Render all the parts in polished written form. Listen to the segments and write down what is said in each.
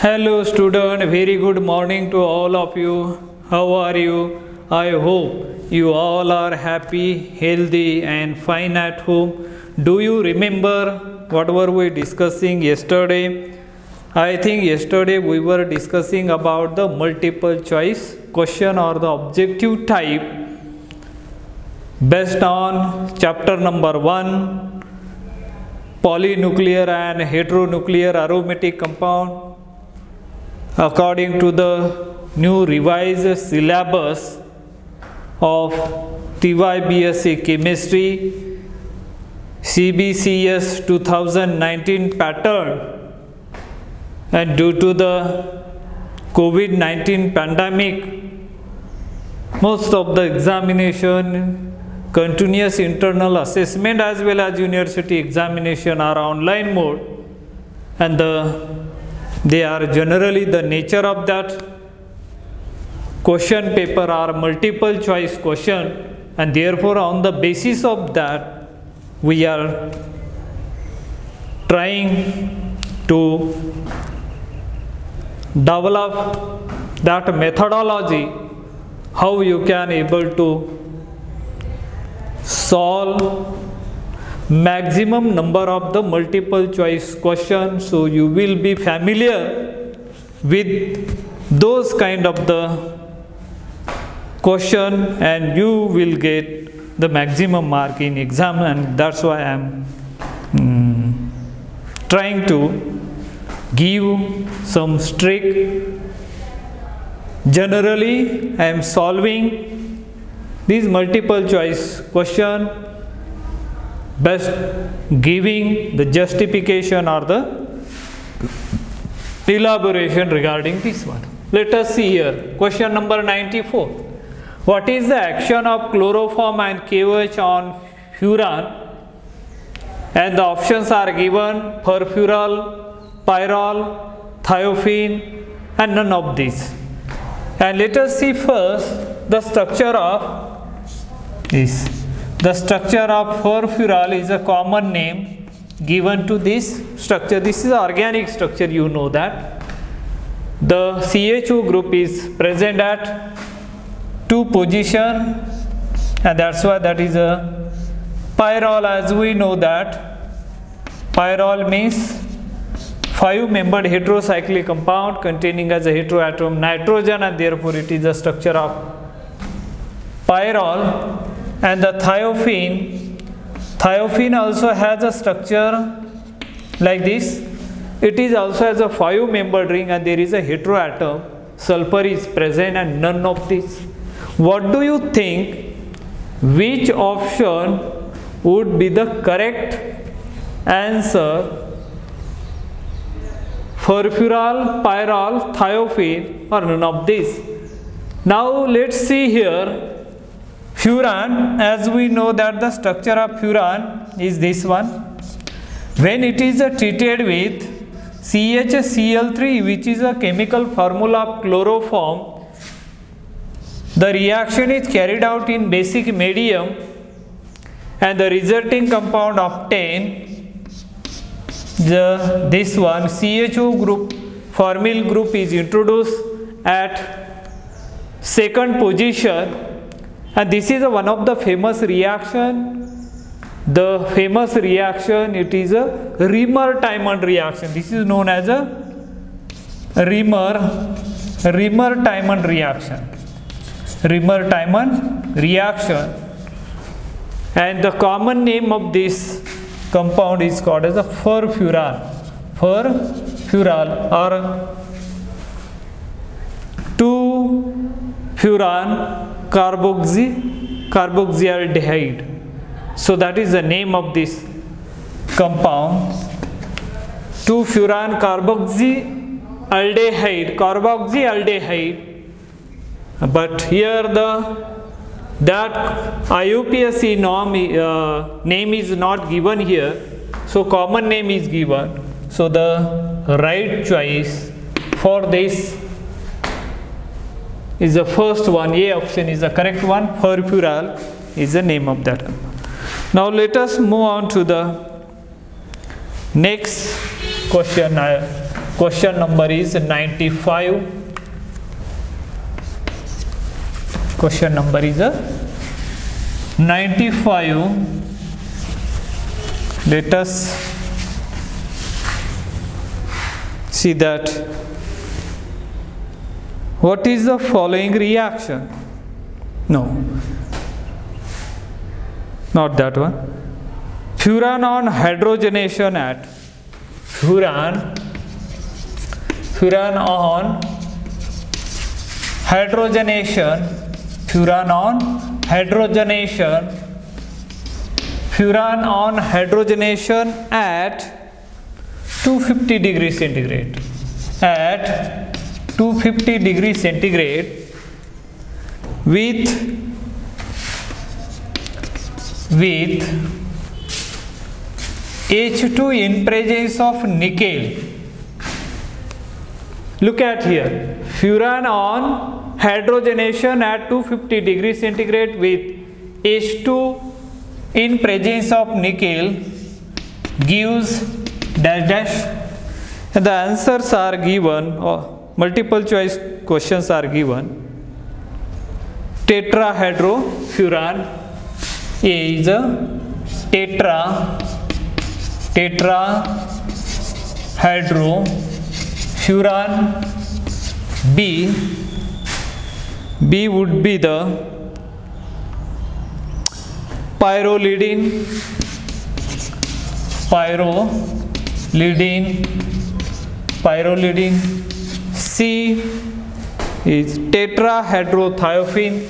Hello student, very good morning to all of you. How are you? I hope you all are happy, healthy and fine at home. Do you remember what were we discussing yesterday? I think yesterday we were discussing about the multiple choice question or the objective type based on chapter number 1, polynuclear and heteronuclear aromatic compound. According to the new revised syllabus of TYBSc Chemistry CBCS 2019 pattern, and due to the COVID-19 pandemic, most of the examination, continuous internal assessment as well as university examination are online mode, and they are generally the nature of that question paper are multiple choice question, and therefore on the basis of that we are trying to develop that methodology how you can able to solve maximum number of the multiple choice questions. So you will be familiar with those kind of the question and you will get the maximum mark in exam, and that's why I am trying to give some strict. Generally I am solving these multiple choice question best giving the justification or the elaboration regarding this one. Let us see here question number 94. What is the action of chloroform and KOH on furan? And the options are given: furfural, pyrrole, thiophene, and none of these. And let us see first the structure of this. The structure of furfural is a common name given to this structure. This is organic structure, you know that. The CHO group is present at 2 position, and that's why that is a pyrrole. As we know that pyrrole means 5-membered heterocyclic compound containing as a heteroatom nitrogen, and therefore it is the structure of pyrrole. And the thiophene also has a structure like this. It is also has a 5-membered ring and there is a heteroatom. Sulfur is present and none of this. What do you think? Which option would be the correct answer? Furfural, pyrrole, thiophene, or none of this? Now let's see here. Furan, as we know that the structure of furan is this one. When it is treated with CHCl3, which is a chemical formula of chloroform, the reaction is carried out in basic medium and the resulting compound obtained, this one CHO group, formyl group is introduced at 2nd position. And this is one of the famous reaction. The famous reaction, it is a Remer-Tymon reaction. This is known as a Remer-Tymon reaction. Remer-Tymon reaction. And the common name of this compound is called as a furfural. Furfural or 2-furan carboxyaldehyde. So that is the name of this compound, 2-furan carboxyaldehyde. But here that IUPAC name is not given here, so common name is given. So the right choice for this is the first one. A option is the correct one. Furfural is the name of that. Now let us move on to the next question. Question number is 95. Question number is 95. Let us see that what is the following reaction? No, not that one. Furan on hydrogenation at furan on hydrogenation, furan on hydrogenation at 250 degrees centigrade. At 250 degrees centigrade with H2 in presence of nickel. Look at here, furan on hydrogenation at 250 degrees centigrade with H2 in presence of nickel gives dash dash, and the answers are given, or multiple choice questions are given. Tetrahydrofuran, A is a tetrahydrofuran. B would be the pyrrolidine. C is tetrahydrothiophene.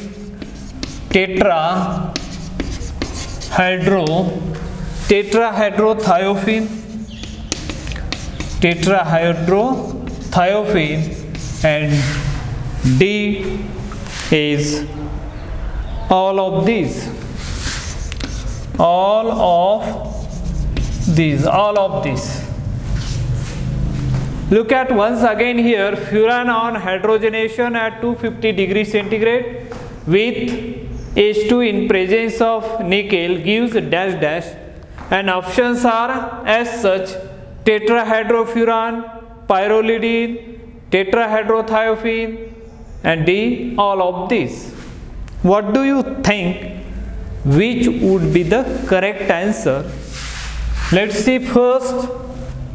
Tetrahydrothiophene, and D is all of these. Look at once again here, furan on hydrogenation at 250 degrees centigrade with H2 in presence of nickel gives dash dash, and options are as such: tetrahydrofuran, pyrrolidine, tetrahydrothiophene, and D all of these. What do you think? Which would be the correct answer? Let's see first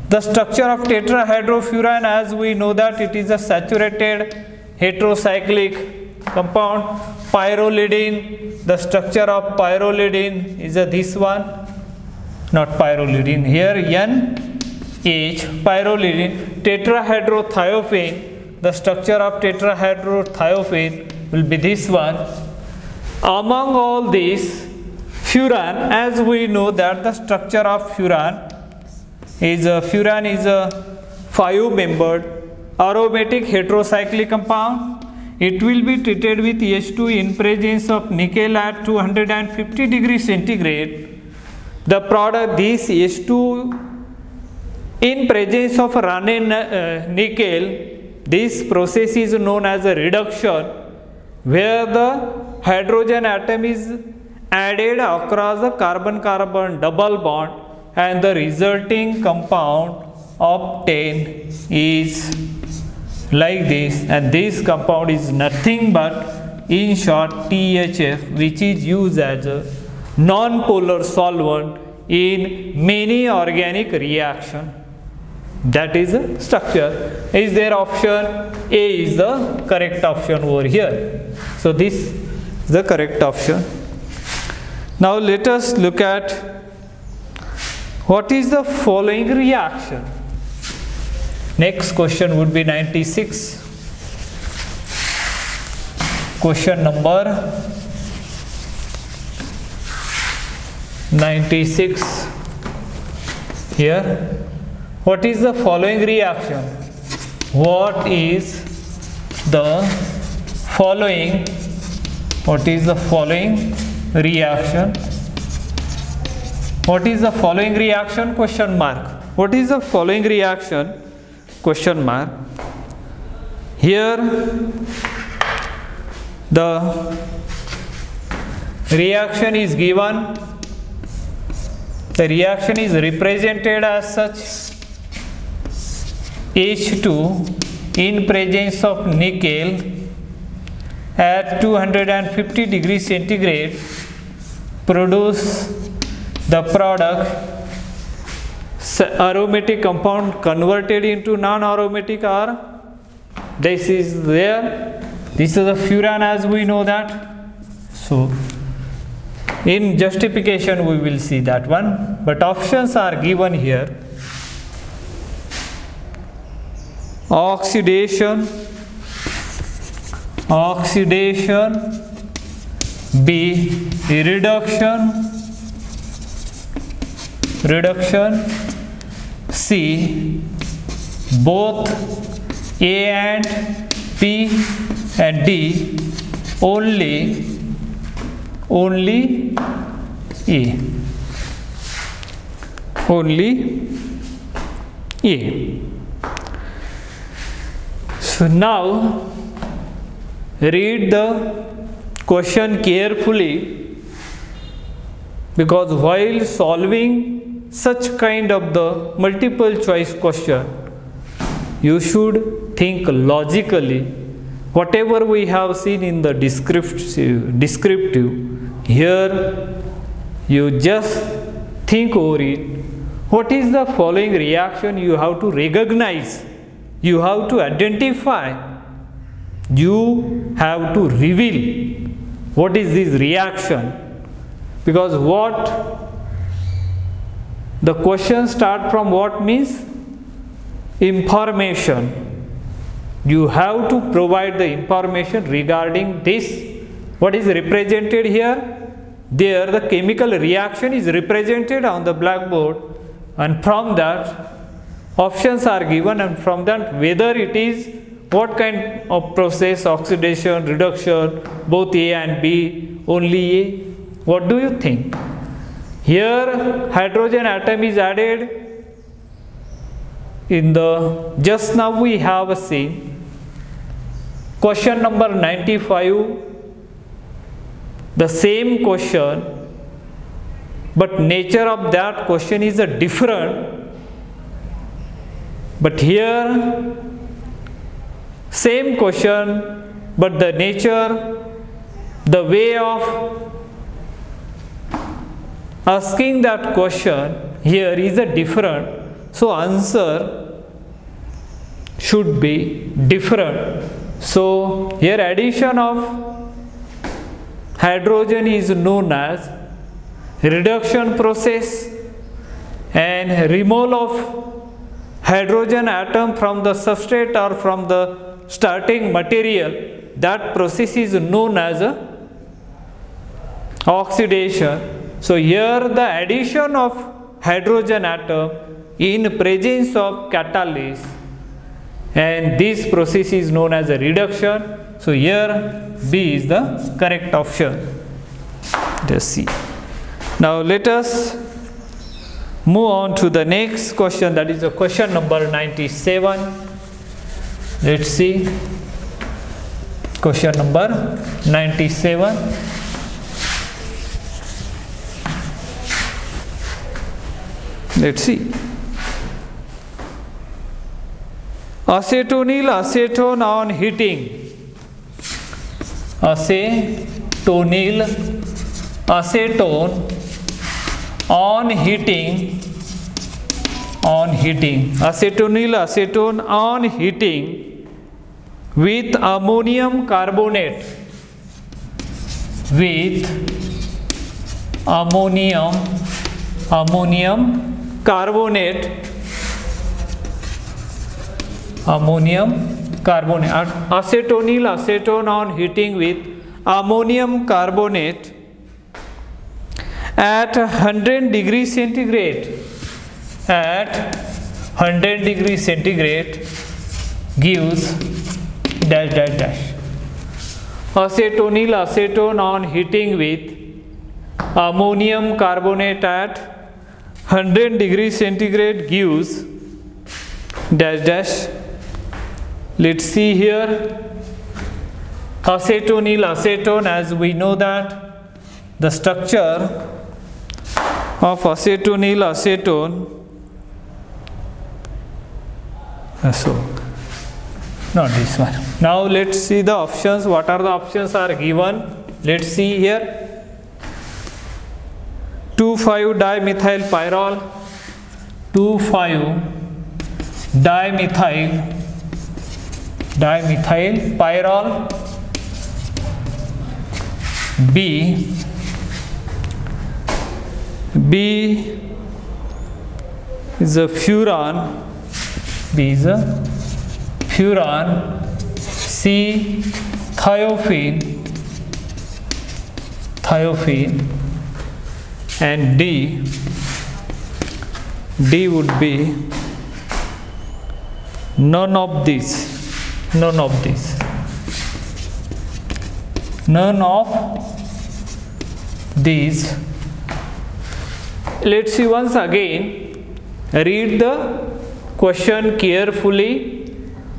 the structure of tetrahydrofuran. As we know that it is a saturated heterocyclic compound. Pyrrolidine, the structure of pyrrolidine is this one, not pyrrolidine here, NH, pyrrolidine. Tetrahydrothiophene, the structure of tetrahydrothiophene will be this one. Among all these, furan, as we know that the structure of furan is a 5-membered aromatic heterocyclic compound. It will be treated with H2 in presence of nickel at 250 degrees centigrade. The product, this H2 in presence of nickel, this process is known as a reduction, where the hydrogen atom is added across the carbon-carbon double bond, and the resulting compound obtained is like this, and this compound is nothing but, in short, THF, which is used as a non-polar solvent in many organic reactions. That is the structure. Is there option? A is the correct option over here. So this is the correct option. Now let us look at what is the following reaction. Next question would be 96. Question number 96 here. What is the following reaction? What is the following reaction? What is the following reaction? Question mark. What is the following reaction? Question mark. Here the reaction is given. The reaction is represented as such. H2 in presence of nickel at 250 degrees centigrade produce the product aromatic compound converted into non-aromatic, or this is there. This is a furan as we know that. So in justification we will see that one, but options are given here. Oxidation, B, reduction, C, both A and P, and D, only A. So now read the question carefully, because while solving such kind of the multiple choice question, you should think logically. Whatever we have seen in the descriptive, here you just think over it. What is the following reaction? You have to recognize, you have to identify, you have to reveal what is this reaction. Because what the question start from what means information. You have to provide the information regarding this. What is represented here? There the chemical reaction is represented on the blackboard, and from that options are given, and from that whether it is what kind of process, oxidation, reduction, both A and B, only A. What do you think? Here hydrogen atom is added in the, just now we have seen question number 95, the same question, but nature of that question is a different. But here same question, but the nature, the way of asking that question here is a different. So answer should be different. So here addition of hydrogen is known as reduction process, and removal of hydrogen atom from the substrate or from the starting material, that process is known as oxidation. So here the addition of hydrogen atom in presence of catalyst, and this process is known as a reduction. So here B is the correct option. Just see. Now let us move on to the next question, that is the question number 97. Let's see. Question number 97. Let's see. Acetonyl acetone on heating. Acetonyl acetone on heating. Acetonyl acetone on heating with ammonium carbonate. With ammonium carbonate. Acetonyl acetone on heating with ammonium carbonate at 100 degrees centigrade. At 100 degrees centigrade gives dash dash dash. Acetonyl acetone on heating with ammonium carbonate at 100 degrees centigrade gives dash dash. Let's see here. Acetonyl acetone, as we know that the structure of acetonyl acetone So not this one. Now let's see the options. What are the options are given? Let's see here. 2,5-dimethyl pyrrole, 2,5-dimethyl pyrrole. B is a furan. B is a furan. C thiophene, and D would be none of these. None of these. Let's see once again. Read the question carefully.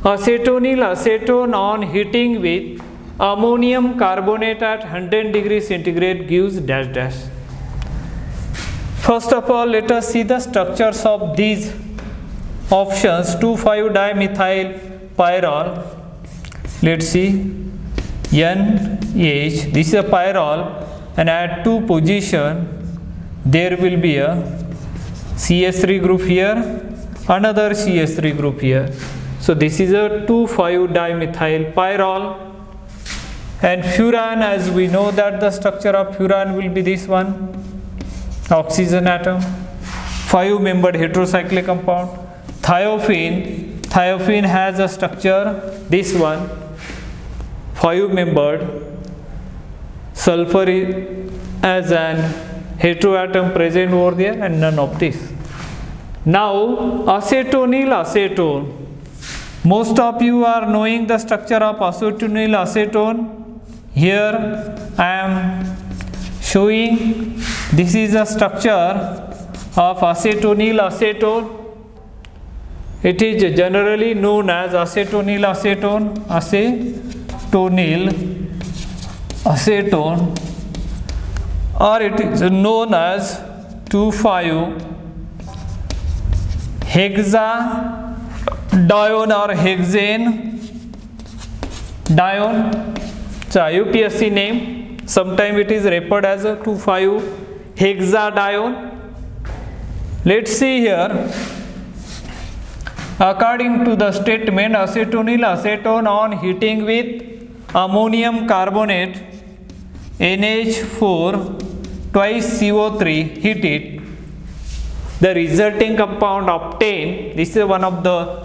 Acetonil acetone on heating with ammonium carbonate at 100 degrees centigrade gives dash dash. First of all, let us see the structures of these options. 2,5-dimethyl pyrrole. Let's see. NH, this is a pyrrole, and at 2 position there will be a CS3 group here, another CS3 group here. So this is a 2,5-dimethyl pyrrole. And furan, as we know that the structure of furan will be this one, oxygen atom, 5-membered heterocyclic compound. Thiophene has a structure, this one, 5-membered, sulfur as an heteroatom present over there, and none of this. Now acetonil acetone, most of you are knowing the structure of acetonil acetone. Here I am showing this is a structure of acetonil acetone. It is generally known as acetonil acetone, or it is known as 2,5-hexadione or hexane dione. It's a IUPAC name. Sometimes it is referred as a 2,5-hexadione. Let's see here. According to the statement, acetonil acetone on heating with ammonium carbonate NH4 twice CO3, heat it, the resulting compound obtained. This is one of the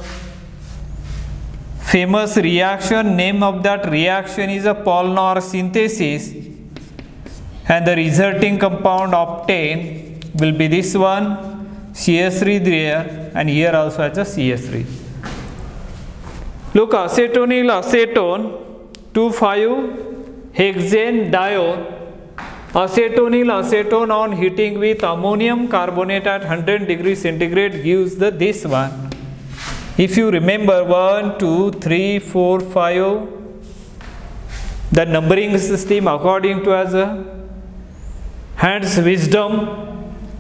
famous reaction. Name of that reaction is a Paulnor synthesis, and the resulting compound obtained will be this one, CS3 there, and here also as a CS3. Look, acetonil acetone, 2,5-hexane dione. Acetonil acetone on heating with ammonium carbonate at 100 degrees centigrade gives this one. If you remember 1, 2, 3, 4, 5, the numbering system according to as a hand's wisdom,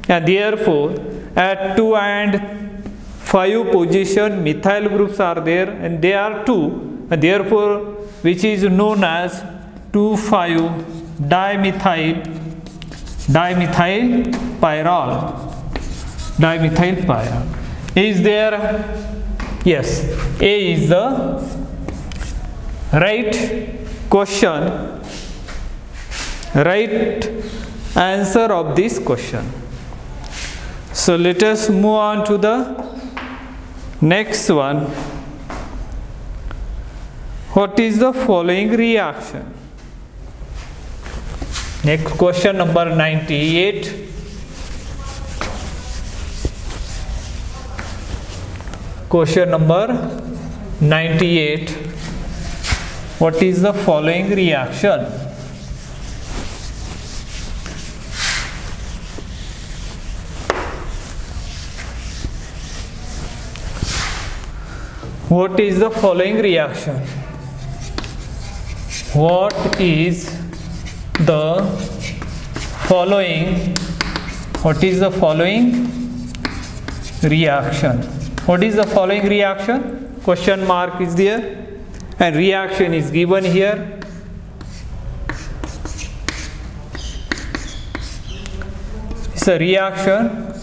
and therefore at 2 and 5 position methyl groups are there, and they are 2, and therefore which is known as 2,5-dimethyl pyrrole. Is there? Yes, A is the right question, right answer of this question. So let us move on to the next one. What is the following reaction? Next question, number 98. Question number 98. What is the following reaction? What is the following reaction? What is the following? What is the following reaction? What is the following reaction? question mark is there, and reaction is given here. It's a reaction.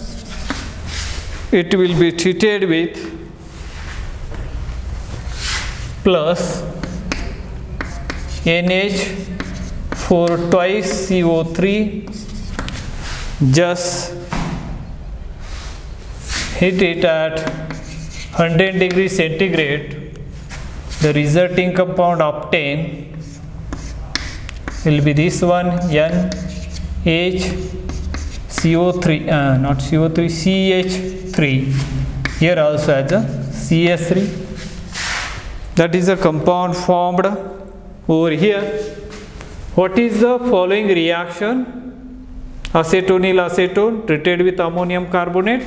It will be treated with plus NH4 twice CO3, just heat it at 100 degrees centigrade. The resulting compound obtained will be this one, NHCO3, not CO3, CH3, here also as a CS3. That is a compound formed over here. What is the following reaction? Acetonyl acetone treated with ammonium carbonate,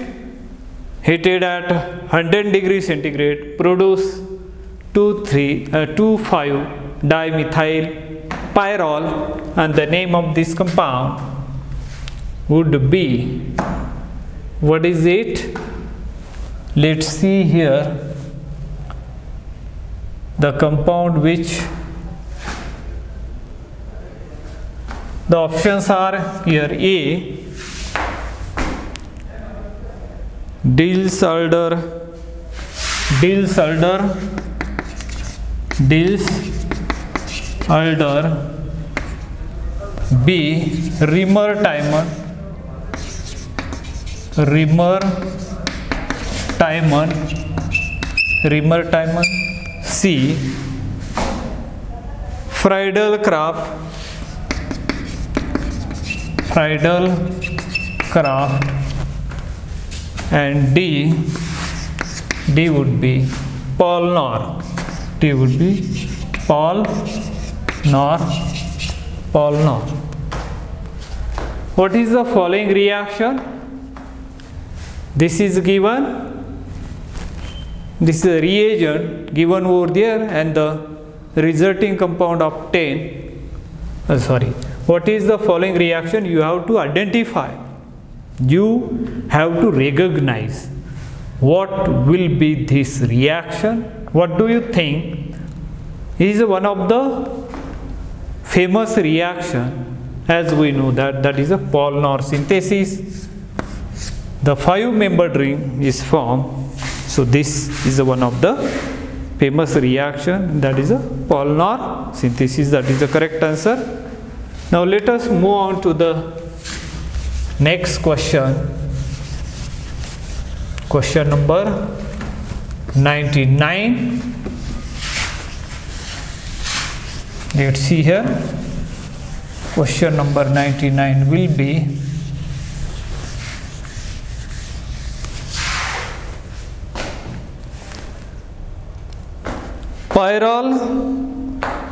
heated at 100 degrees centigrade, produce 2,5-dimethyl pyrrole, and the name of this compound would be, what is it? Let's see here. The compound which the options are here: A, Diels-Alder, B, Rimmer-Tiemann, C, Friedel-Crafts, and D would be Paul-Knorr. What is the following reaction? This is given. This is a reagent given over there, and the resulting compound obtained. What is the following reaction? You have to identify. You have to recognize what will be this reaction. What do you think is one of the famous reaction? As we know that is a Paul-Knorr synthesis. The 5-membered ring is formed. So this is one of the famous reaction, that is a Paul-Knorr synthesis. That is the correct answer. Now let us move on to the next question. Question number 99. Let's see here. Question number 99 will be, pyrrole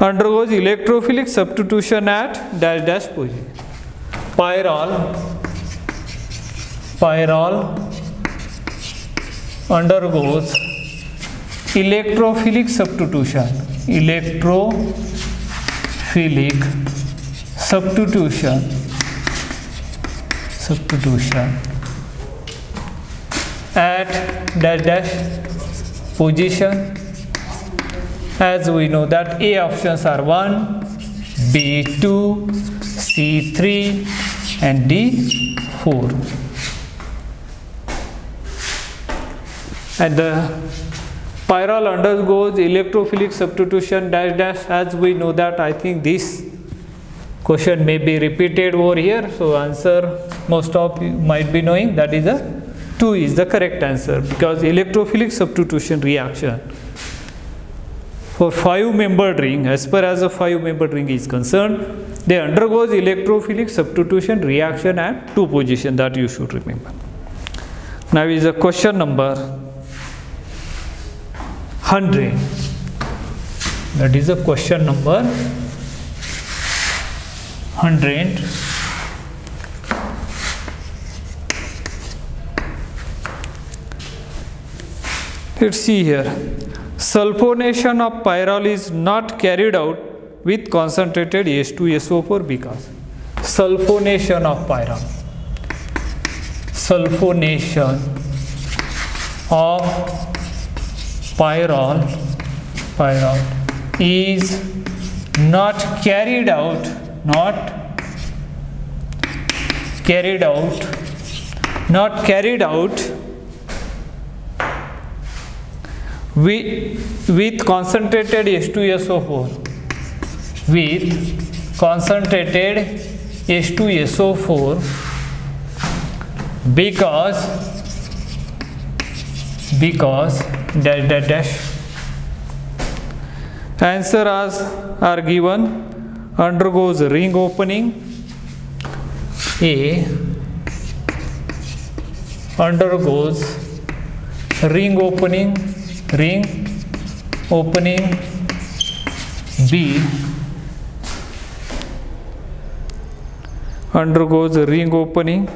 undergoes electrophilic substitution at dash dash position. Pyrrole undergoes electrophilic substitution at dash dash position. As we know that A options are 1, B 2, C 3, and D 4. And the pyrrole undergoes electrophilic substitution dash dash. As we know that, I think this question may be repeated over here. So answer most of you might be knowing, that is a 2 is the correct answer, because electrophilic substitution reaction for 5-membered ring, as per as a 5-membered ring is concerned, they undergoes electrophilic substitution reaction at 2 position. That you should remember. Now is a question number 100. That is a question number 100. Let's see here. Sulfonation of pyrrole is not carried out with concentrated H2SO4 because sulfonation of pyrrole. Sulfonation of pyrrole is not carried out with concentrated H2SO4 because dash. Answers are given. Undergoes ring opening. A undergoes ring opening. B undergoes ring opening.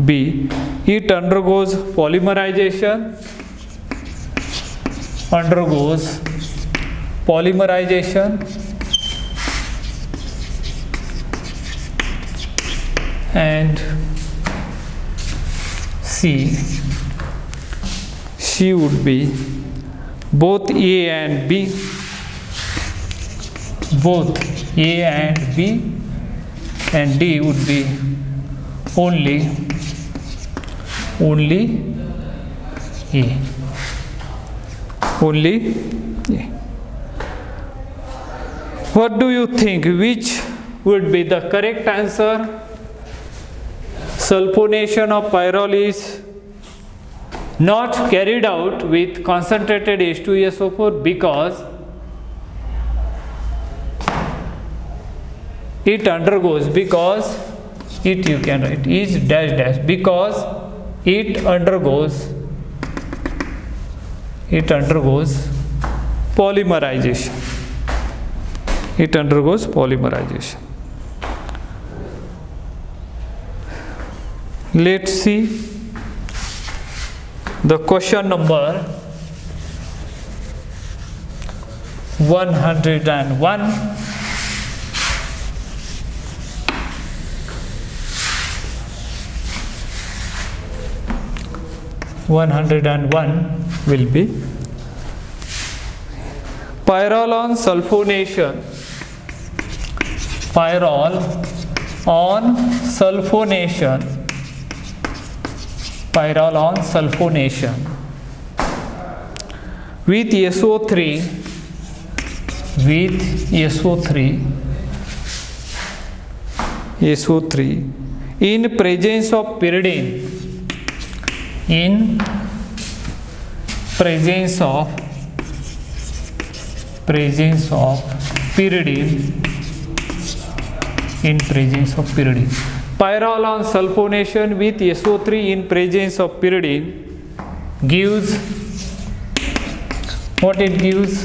B, it undergoes polymerization. And C would be both A and B, and D would be only A. What do you think? Which would be the correct answer? Sulfonation of pyrrole is not carried out with concentrated H2SO4 because it undergoes, you can write is dash because it undergoes polymerization. Let's see the question number 101. Will be pyrrole on sulfonation. With SO3 in presence of pyridine. In presence of pyridine. Pyrrole on sulfonation with SO3 in presence of pyridine gives what it gives?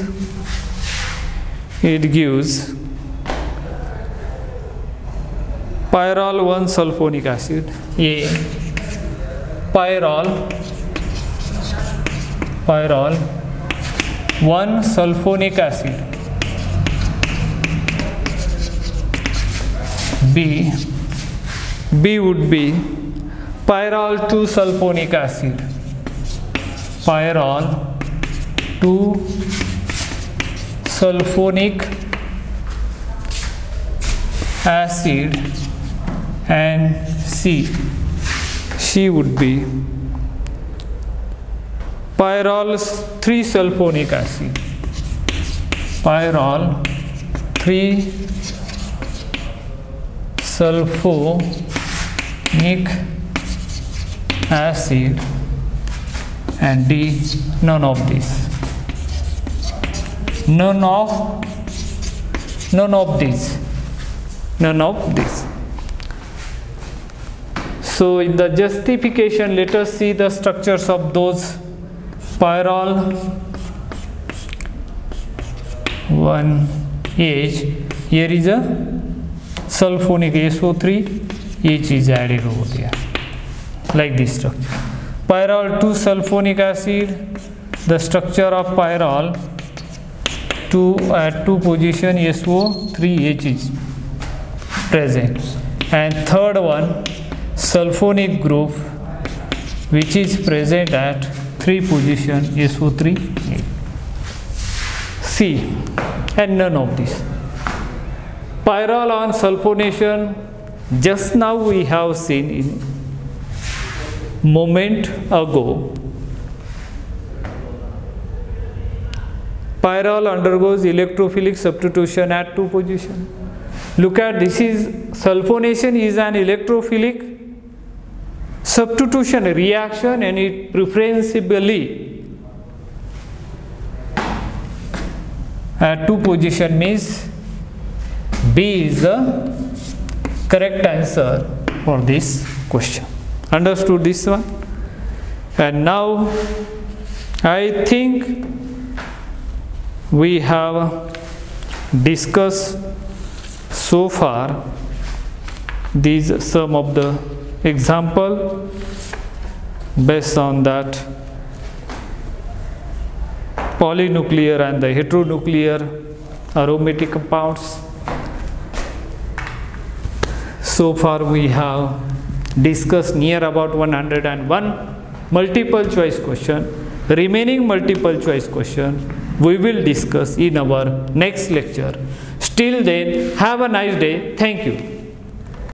It gives pyrrole 1 sulfonic acid. A pyrrole 1 sulfonic acid. B would be pyrrole 2 sulfonic acid. Pyrrole 2 sulfonic acid. And C would be pyrrole 3 sulfonic acid. Pyrrole 3 sulfonic acid. And D, none of this. None of this. So in the justification, let us see the structures of those pyrrole 1H. Here is a sulfonic SO3, H is added over there, like this structure. Pyrrole 2 sulfonic acid, the structure of pyrrole 2 at 2 position SO3H is present. And third one, sulfonic group, which is present at 3 position SO3 C, and none of this. Pyrrole on sulfonation, just now we have seen in moment ago. Pyrrole undergoes electrophilic substitution at 2 position. Look at this, is sulfonation is an electrophilic substitution reaction, and it preferentially at 2 position, means B is the correct answer for this question. Understood this one? And now I think we have discussed so far these some of the example. Based on that, polynuclear and the heteronuclear aromatic compounds. So far we have discussed near about 101 multiple choice question. Remaining multiple choice question we will discuss in our next lecture. Till then, have a nice day. Thank you.